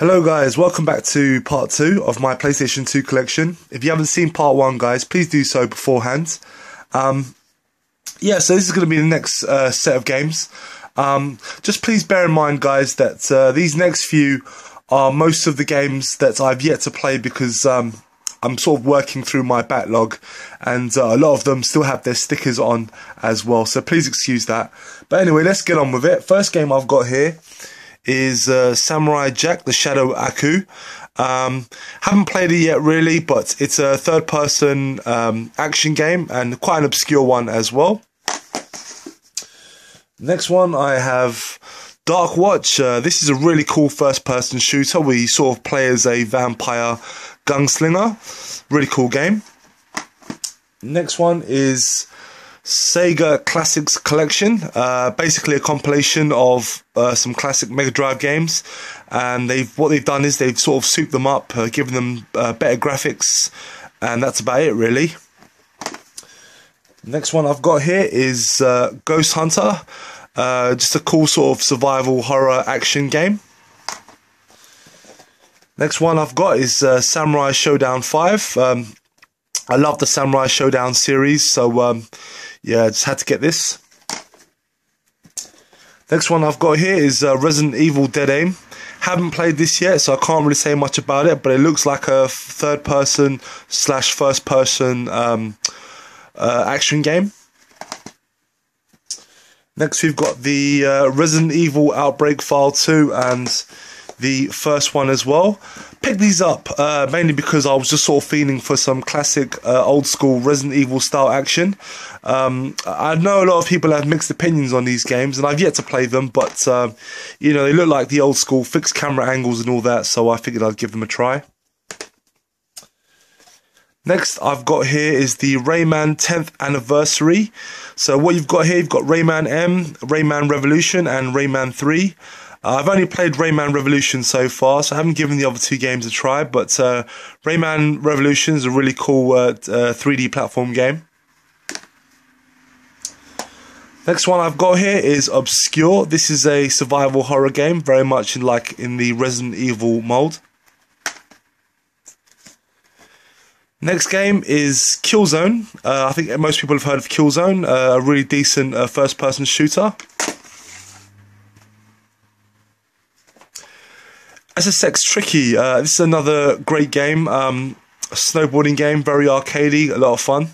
Hello guys, welcome back to part 2 of my PlayStation 2 collection. If you haven't seen part 1 guys, please do so beforehand. So this is going to be the next set of games. Just please bear in mind guys that these next few are most of the games that I've yet to play because I'm sort of working through my backlog, and a lot of them still have their stickers on as well, so please excuse that. But anyway, let's get on with it. First game I've got here is Samurai Jack the Shadow Aku. Haven't played it yet really, but it's a third person action game and quite an obscure one as well. Next one I have Dark Watch. This is a really cool first person shooter where you sort of play as a vampire gunslinger. Really cool game. Next one is Sega Classics Collection, basically a compilation of some classic Mega Drive games, and what they've done is they've sort of souped them up, given them better graphics, and that's about it really. Next one I've got here is Ghost Hunter, just a cool sort of survival horror action game. Next one I've got is Samurai Showdown 5. I love the Samurai Showdown series, so yeah, just had to get this. Next one I've got here is Resident Evil Dead Aim. Haven't played this yet, so I can't really say much about it, but it looks like a third person / first person action game. Next we've got the Resident Evil Outbreak File 2 and the first one as well. Picked these up mainly because I was just sort of feeling for some classic old school Resident Evil style action. I know a lot of people have mixed opinions on these games and I've yet to play them, but you know, they look like the old school fixed camera angles and all that, so I figured I'd give them a try. Next I've got here is the Rayman 10th anniversary. So what you've got here, you've got Rayman M, Rayman Revolution and Rayman 3. I've only played Rayman Revolution so far, so I haven't given the other two games a try, but Rayman Revolution is a really cool 3D platform game. Next one I've got here is Obscure. This is a survival horror game, very much in the Resident Evil mold. Next game is Killzone. I think most people have heard of Killzone, a really decent first person shooter. SSX Tricky, this is another great game, a snowboarding game, very arcadey, a lot of fun.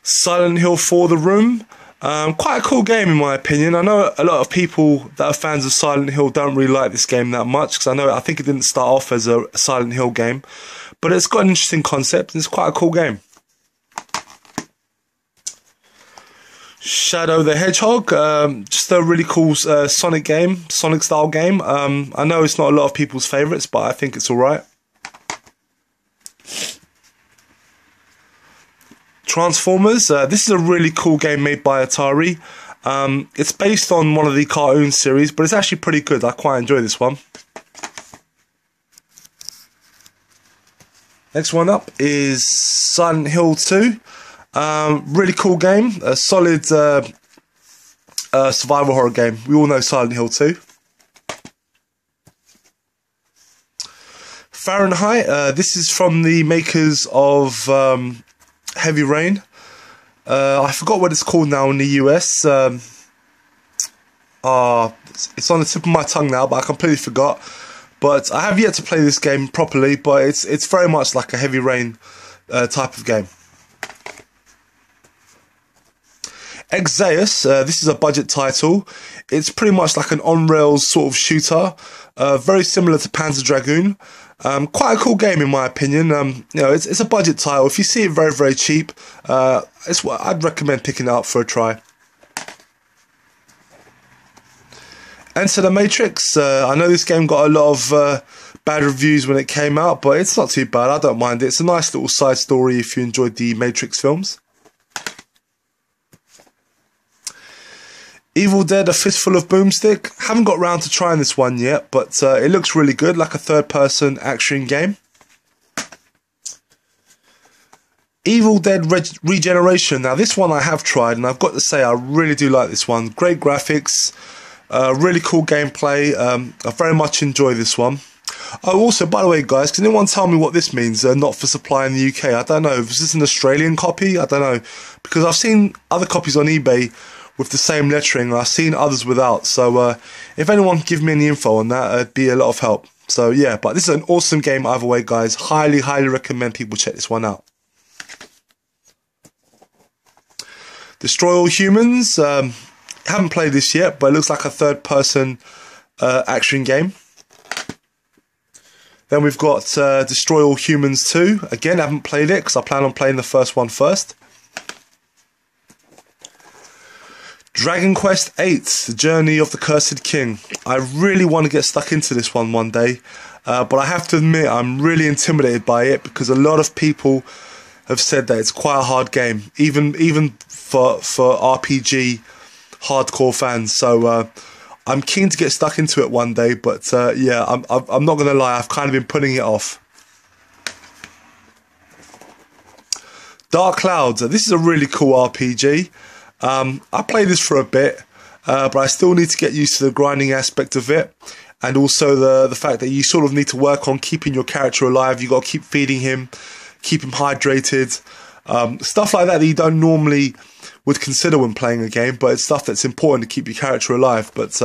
Silent Hill 4 The Room, quite a cool game in my opinion. I know a lot of people that are fans of Silent Hill don't really like this game that much, because I think it didn't start off as a Silent Hill game, but it's got an interesting concept and it's quite a cool game. Shadow the Hedgehog, just a really cool Sonic game, Sonic style game. I know it's not a lot of people's favourites, but I think it's alright. Transformers, this is a really cool game made by Atari. It's based on one of the cartoon series, but it's actually pretty good. I quite enjoy this one. Next one up is Silent Hill 2. Really cool game, a solid survival horror game. We all know Silent Hill 2. Fahrenheit, this is from the makers of Heavy Rain. I forgot what it's called now in the US. It's on the tip of my tongue now, but I completely forgot. But I have yet to play this game properly, but it's very much like a Heavy Rain type of game. Exaeus, this is a budget title. It's pretty much like an on-rails sort of shooter, very similar to Panzer Dragoon. Quite a cool game in my opinion. You know, it's a budget title. If you see it very, very cheap, I'd recommend picking it up for a try. Enter the Matrix. I know this game got a lot of bad reviews when it came out, but it's not too bad. I don't mind it. It's a nice little side story if you enjoyed the Matrix films. Evil Dead: A Fistful of Boomstick. Haven't got round to trying this one yet, but it looks really good, like a third-person action game. Evil Dead Regeneration. Now, this one I have tried, and I've got to say I really do like this one. Great graphics, Really cool gameplay. I very much enjoy this one. Oh, also, by the way, guys, can anyone tell me what this means? Not for supply in the UK. I don't know. Is this an Australian copy? I don't know. Because I've seen other copies on eBay with the same lettering, and I've seen others without. So if anyone can give me any info on that, it'd be a lot of help. So yeah, but this is an awesome game either way, guys. Highly, highly recommend people check this one out. Destroy All Humans. Haven't played this yet, but it looks like a third-person action game. Then we've got Destroy All Humans 2. Again, I haven't played it because I plan on playing the first one first. Dragon Quest VIII, The Journey of the Cursed King. I really want to get stuck into this one day, but I have to admit I'm really intimidated by it because a lot of people have said that it's quite a hard game, even for RPG hardcore fans. So I'm keen to get stuck into it one day, but yeah, I'm not going to lie, I've kind of been putting it off. Dark Clouds. This is a really cool RPG. I played this for a bit, but I still need to get used to the grinding aspect of it, and also the fact that you sort of need to work on keeping your character alive. You got to keep feeding him, keep him hydrated, stuff like that you don't normally would consider when playing a game, but it's stuff that's important to keep your character alive. But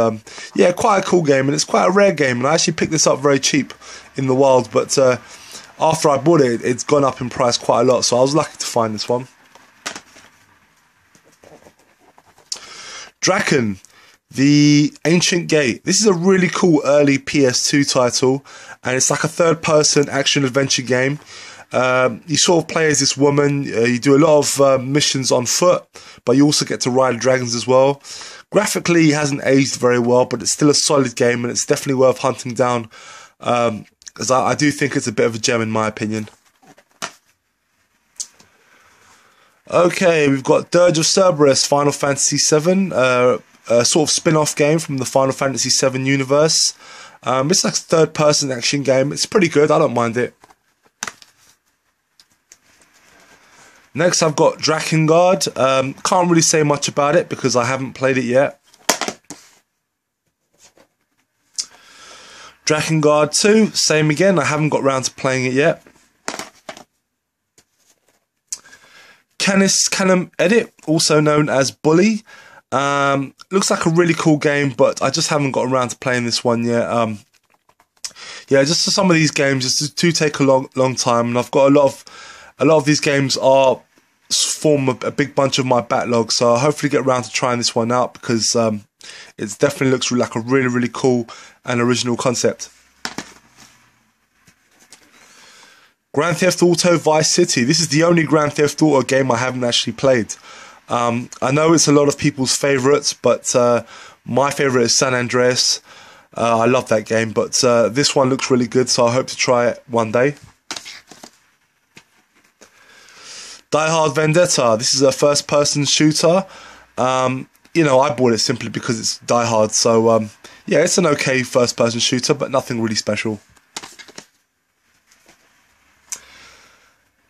yeah, quite a cool game, and it's quite a rare game, and I actually picked this up very cheap in the wild, but after I bought it, it's gone up in price quite a lot, so I was lucky to find this one. Draken, The Ancient Gate. This is a really cool early PS2 title, and it's like a third-person action-adventure game. You sort of play as this woman. You do a lot of missions on foot, but you also get to ride dragons as well. Graphically, it hasn't aged very well, but it's still a solid game, and it's definitely worth hunting down, as I do think it's a bit of a gem in my opinion. Okay, we've got Dirge of Cerberus, Final Fantasy VII, a sort of spin-off game from the Final Fantasy VII universe. It's like a third-person action game. It's pretty good, I don't mind it. Next, I've got Drakengard. Can't really say much about it because I haven't played it yet. Drakengard 2, same again, I haven't got around to playing it yet. Canis Canem Edit, also known as Bully. Looks like a really cool game, but I just haven't got around to playing this one yet. Yeah, just some of these games just do take a long time, and I've got a lot of these games form a big bunch of my backlog, so I'll hopefully get around to trying this one out because it definitely looks like a really cool and original concept. Grand Theft Auto Vice City. This is the only Grand Theft Auto game I haven't actually played. I know it's a lot of people's favourites, but my favourite is San Andreas. I love that game, but this one looks really good, so I hope to try it one day. Die Hard Vendetta. This is a first-person shooter. You know, I bought it simply because it's Die Hard, so yeah, it's an okay first-person shooter, but nothing really special.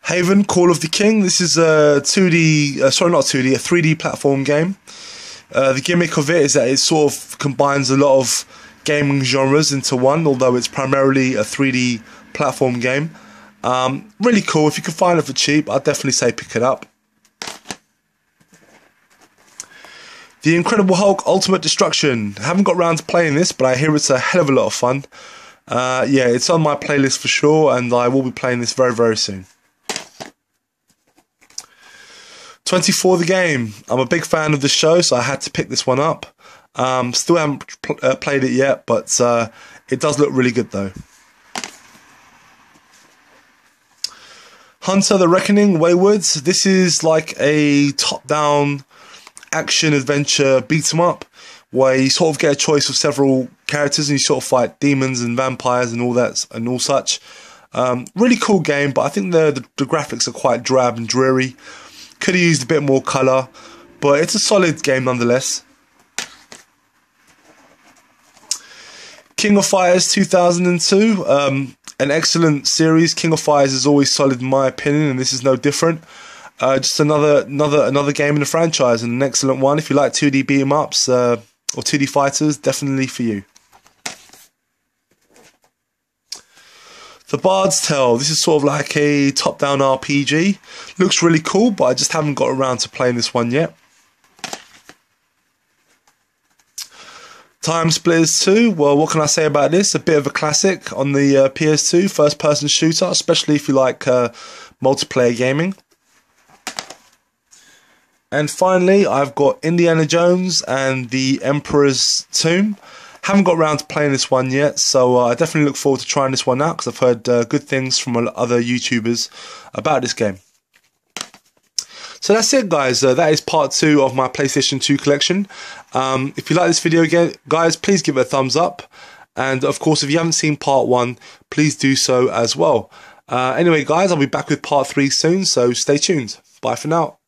Haven, Call of the King. This is a 2D, sorry, not 2D, a 3D platform game. The gimmick of it is that it sort of combines a lot of gaming genres into one, although it's primarily a 3D platform game. Really cool. If you can find it for cheap, I'd definitely say pick it up. The Incredible Hulk Ultimate Destruction. I haven't got around to playing this, but I hear it's a hell of a lot of fun. Yeah, it's on my playlist for sure, and I will be playing this very soon. 24 the Game. I'm a big fan of the show, so I had to pick this one up. Still haven't played it yet, but it does look really good though. Hunter the Reckoning Waywards. This is like a top-down action-adventure beat-em-up where you sort of get a choice of several characters and you sort of fight demons and vampires and all that and all such. Really cool game, but I think the graphics are quite drab and dreary. Could have used a bit more colour, but it's a solid game nonetheless. King of Fighters 2002, an excellent series. King of Fighters is always solid in my opinion, and this is no different. Just another game in the franchise, and an excellent one. If you like 2D beat 'em ups, or 2D fighters, definitely for you. The Bard's Tale. This is sort of like a top-down RPG. Looks really cool, but I just haven't got around to playing this one yet. Time Splitters 2. Well, what can I say about this? A bit of a classic on the PS2, first-person shooter, especially if you like multiplayer gaming. And finally, I've got Indiana Jones and the Emperor's Tomb. Haven't got around to playing this one yet, so I definitely look forward to trying this one out because I've heard good things from other YouTubers about this game. So that's it, guys. That is part 2 of my PlayStation 2 collection. If you like this video, again, guys, please give it a thumbs up. And of course, if you haven't seen part 1, please do so as well. Anyway, guys, I'll be back with part 3 soon, so stay tuned. Bye for now.